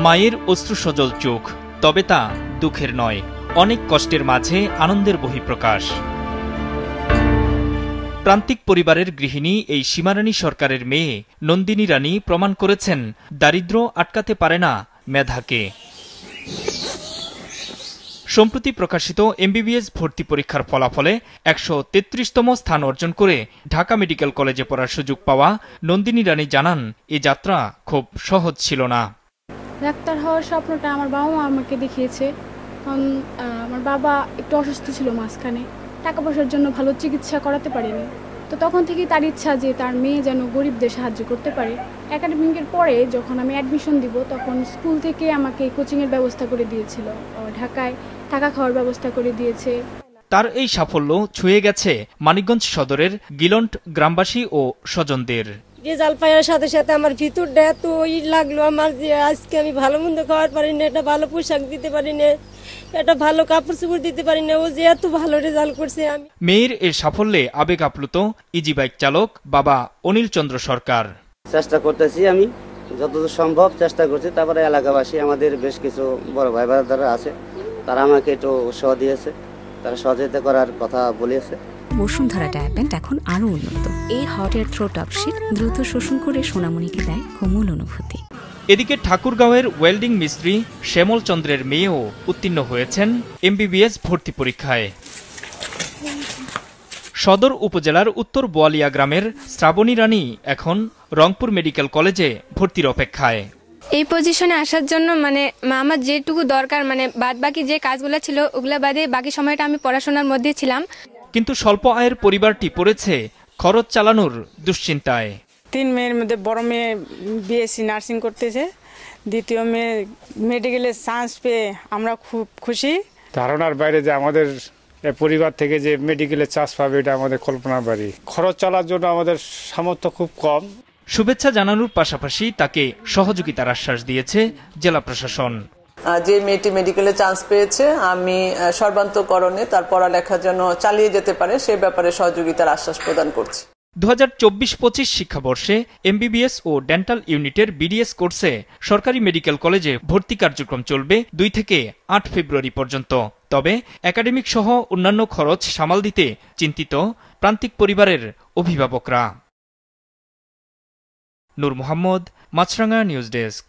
মায়ের অশ্রুসজল চোখ, তবে তা দুঃখের নয়, অনেক কষ্টের মাঝে আনন্দের বহিঃপ্রকাশ। প্রান্তিক পরিবারের গৃহিণী এই সীমারানী সরকারের মেয়ে নন্দিনী রানী প্রমাণ করেছেন দারিদ্র্য আটকাতে পারে না মেধাকে। সম্প্রতি প্রকাশিত এমবিবিএস ভর্তি পরীক্ষার ফলাফলে ১৩৩তম স্থান অর্জন করে ঢাকা মেডিকেল কলেজে পড়ার সুযোগ পাওয়া নন্দিনী রানী জানান, এ যাত্রা খুব সহজ ছিল না। ডাক্তার হওয়ার স্বপ্নটা আমার বাবা মা আমাকে দেখিয়েছে, কারণ আমার বাবা একটু অসুস্থ ছিল মাঝখানে, টাকা পয়সার জন্য ভালো চিকিৎসা করাতে পারেনি। তো তখন থেকেই তার ইচ্ছা যে তার মেয়ে যেন গরিবদের সাহায্য করতে পারে। একাডেমিকের পরে যখন আমি অ্যাডমিশন দিব, তখন স্কুল থেকে আমাকে কোচিংয়ের ব্যবস্থা করে দিয়েছিল, ঢাকায় থাকা খাওয়ার ব্যবস্থা করে দিয়েছে। তার এই সাফল্য ছুঁয়ে গেছে মানিকগঞ্জ সদরের গিলন্ট গ্রামবাসী ও স্বজনদের। রেজাল্ট পাওয়ার সাথে সাথে আমার ভিতরটা এত লাগলো আমার যে আজকে আমি ভালো মন্দ খাওয়ার পারি না, একটা ভালো পোশাক দিতে পারি না, একটা ভালো কাপড় চোপড় দিতে পারি না। ও যে এত ভালো রেজাল্ট করছে। আমি মেয়ের এর সাফল্যে আবেগ আপ্লুত ইজি বাইক চালক বাবা অনিল চন্দ্র সরকার। চেষ্টা করতেছি, আমি যতদূর সম্ভব চেষ্টা করছি। তারপরে এলাকাবাসী আমাদের বেশ কিছু বড় ভাই যারা আছে, তারা আমাকে একটু উৎসাহ দিয়েছে, তারা সহযোগিতা করার কথা বলেছে। বসুন্ধরা ডায়াপেন্ট এখন আরো উন্নত। এই hot air through top sheet দ্রুত শোষণ করে সোনামণিকে দেয় কোমল অনুভূতি। এদিকে ঠাকুরগাঁওয়ের ওয়েল্ডিং মিস্ত্রি শ্যামল চন্দ্রের মেয়েও উত্তীর্ণ হয়েছেন এমবিবিএস ভর্তি পরীক্ষায়। সদর উপজেলার উত্তর বোয়ালিয়া গ্রামের শ্রাবণী রানী এখন রংপুর মেডিকেল কলেজে ভর্তির অপেক্ষায়। এই পজিশনে আসার জন্য আমার যেটুকু দরকার, বাদ বাকি যে কাজগুলো ছিল ওগুলা বাদে বাকি সময়টা আমি পড়াশোনার মধ্যে ছিলাম। কিন্তু স্বল্প আয়ের পরিবারটি পড়েছে খরচ চালানোর দুশ্চিন্তায়। 3 মেয়ের মধ্যে বড় মেয়ে বিএসসি নার্সিং করতেছে, দ্বিতীয় মেয়ে মেডিকেলে চান্স পেয়ে আমরা খুব খুশি। ধারণার বাইরে যে আমাদের পরিবার থেকে যে মেডিকেলে চান্স পাবে, এটা আমাদের কল্পনার বাইরে। খরচ চালার জন্য আমাদের সামর্থ্য খুব কম। শুভেচ্ছা জানানোর পাশাপাশি তাকে সহযোগিতার আশ্বাস দিয়েছে জেলা প্রশাসন। যে মেয়েটি মেডিকেলে চান্স পেয়েছে, আমি সর্বান্তকরণে তার পড়ালেখার জন্য চালিয়ে যেতে পারে সে ব্যাপারে সহযোগিতার আশ্বাস প্রদান করছি। 2024-25 শিক্ষাবর্ষে এমবিবিএস ও ডেন্টাল ইউনিটের বিডিএস কোর্সে সরকারি মেডিকেল কলেজে ভর্তি কার্যক্রম চলবে 2 থেকে 8 ফেব্রুয়ারি পর্যন্ত। তবে একাডেমিক সহ অন্যান্য খরচ সামাল দিতে চিন্তিত প্রান্তিক পরিবারের অভিভাবকরা। নূর মোহাম্মদ, মাছরাঙ্গা নিউজ ডেস্ক।